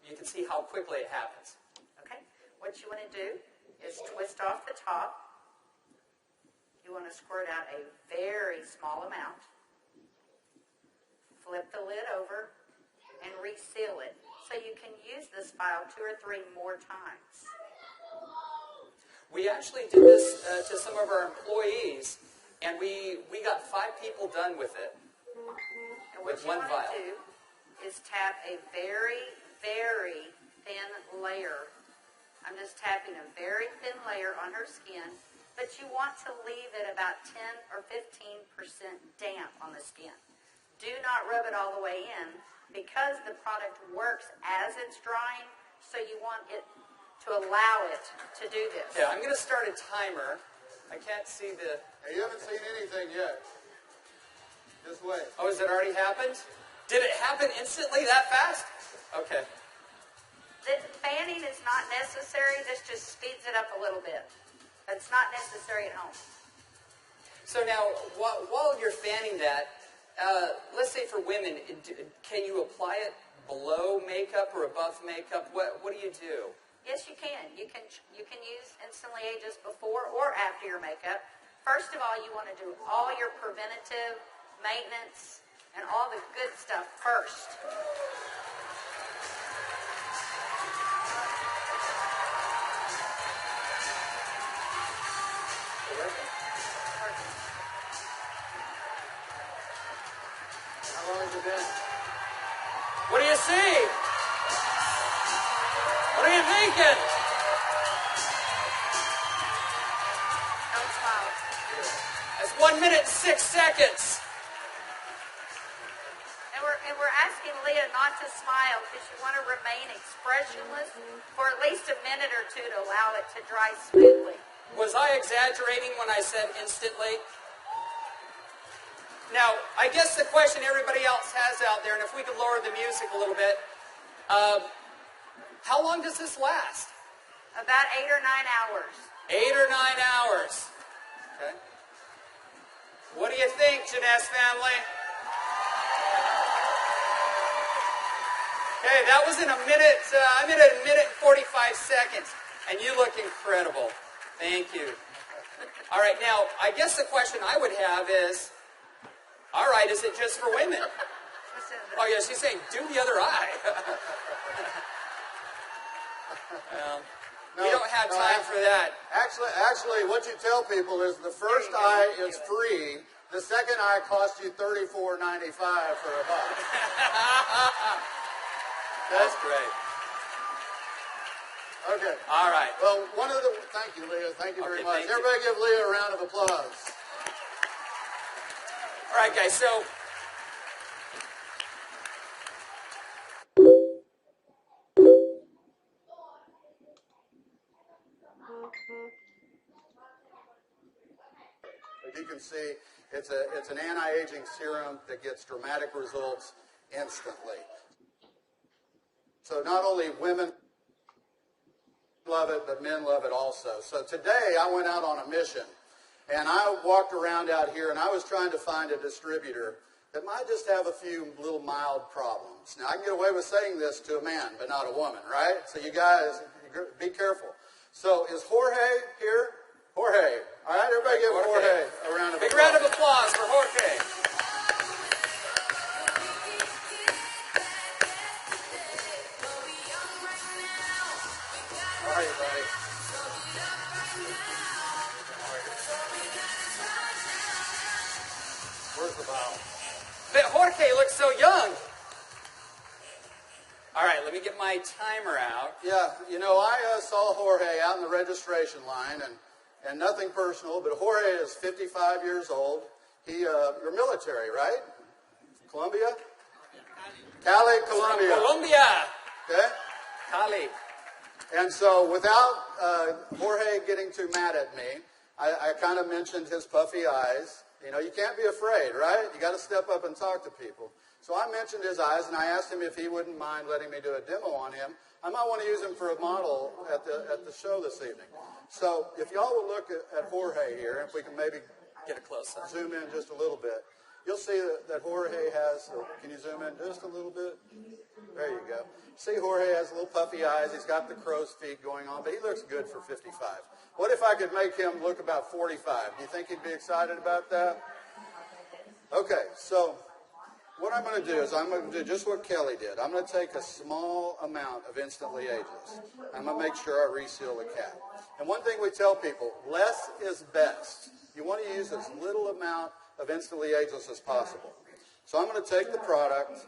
you can see how quickly it happens. Okay, what you want to do is twist off the top. You want to squirt out a very small amount. Flip the lid over and reseal it so you can use this file 2 or 3 more times. We actually did this to some of our employees, and we got 5 people done with it. And what you want to do is tap a very, very thin layer. I'm just tapping a very thin layer on her skin, but you want to leave it about 10 or 15% damp on the skin. Do not rub it all the way in because the product works as it's drying, so you want it to allow it to do this. Yeah, I'm going to start a timer. I can't see the... Hey, you haven't seen anything yet. Just wait. Oh, has it already happened? Did it happen instantly that fast? Okay. The fanning is not necessary. This just speeds it up a little bit. It's not necessary at home. So now, while you're fanning that, let's say for women, can you apply it below makeup or above makeup? What do you do? Yes, you can. You can use Instantly Ageless before or after your makeup. First of all, you want to do all your preventative maintenance and all the good stuff first. How long has it been? What do you see? What are you thinking? Don't smile. That's 1 minute and 6 seconds. And we're asking Leah not to smile because you want to remain expressionless for at least a minute or 2 to allow it to dry smoothly. Was I exaggerating when I said instantly? Now, I guess the question everybody else has out there, and if we could lower the music a little bit, how long does this last? About 8 or 9 hours. 8 or 9 hours. Okay. What do you think, Jeunesse family? Okay, that was in a minute, I'm at a minute and 45 seconds, and you look incredible. Thank you. All right, now, I guess the question I would have is, all right, is it just for women? Oh, yeah, she's saying, do the other eye. We don't have time for that. Actually, what you tell people is the first eye is free. The second eye costs you $34.95 for a buck. That's great. Okay. All right. Well, thank you, Leah. Thank you very much. Everybody give Leah a round of applause. All right, guys, so as you can see, it's an anti-aging serum that gets dramatic results instantly. So not only women love it, but men love it also. So today I went out on a mission, and I walked around out here, and I was trying to find a distributor that might just have a few little mild problems. Now, I can get away with saying this to a man, but not a woman, right? So you guys, be careful. So is Jorge here? Jorge. All right, everybody give Jorge a round of applause. Big round of applause for Jorge. How are you, buddy? Where's the bottle? But Jorge looks so young. All right, let me get my timer out. Yeah, you know, I saw Jorge out in the registration line, and nothing personal, but Jorge is 55 years old. You're military, right? Colombia? Cali, Colombia. Colombia. Okay? Cali. And so without Jorge getting too mad at me, I kind of mentioned his puffy eyes. You know, you can't be afraid, right? You got to step up and talk to people. So I mentioned his eyes, and I asked him if he wouldn't mind letting me do a demo on him. I might want to use him for a model at the show this evening. So if y'all will look at Jorge here, if we can maybe get a close up, zoom in just a little bit. you'll see that Jorge has, can you zoom in just a little bit? There you go. See, Jorge has little puffy eyes. He's got the crow's feet going on, but he looks good for 55. What if I could make him look about 45? Do you think he'd be excited about that? Okay, so what I'm going to do is I'm going to do just what Kelly did. I'm going to take a small amount of Instantly Ageless. I'm going to make sure I reseal the cap. And one thing we tell people, less is best. You want to use as little amount of Instantly Ageless as possible. So I'm going to take the product,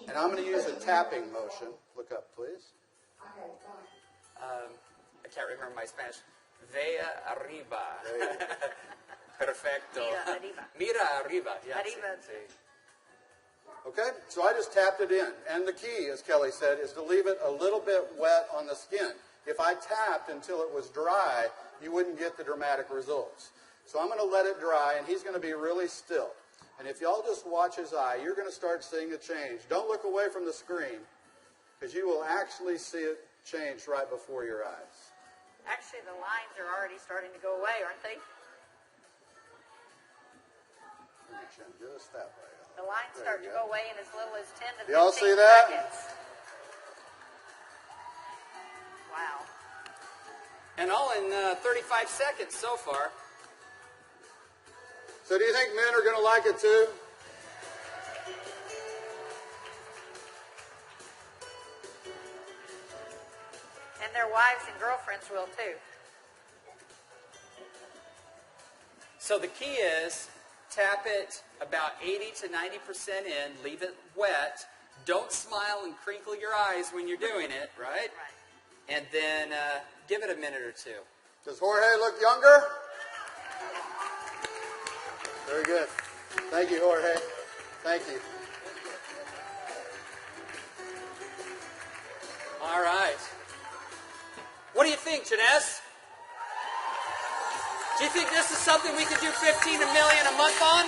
and I'm going to use a tapping motion. Look up, please. I can't remember my Spanish. Vea arriba. Perfecto. Mira arriba. Mira arriba. Yeah, Arriba. sí. Okay, so I just tapped it in. And the key, as Kelly said, is to leave it a little bit wet on the skin. If I tapped until it was dry, you wouldn't get the dramatic results. So I'm going to let it dry, and he's going to be really still. And if y'all just watch his eye, you're going to start seeing a change. Don't look away from the screen, because you will actually see it change right before your eyes. Actually, the lines are already starting to go away, aren't they? Just that way. The lines start to go away in as little as 10 to 15 Y'all see that? seconds. Wow. And all in 35 seconds so far. So do you think men are going to like it too? And their wives and girlfriends will too. So the key is tap it about 80 to 90% in, leave it wet. Don't smile and crinkle your eyes when you're doing it, right? Right. And then give it a minute or two. Does Jorge look younger? Very good. Thank you, Jorge. Thank you. All right. What do you think, Janess? Do you think this is something we could do 15 million a month on?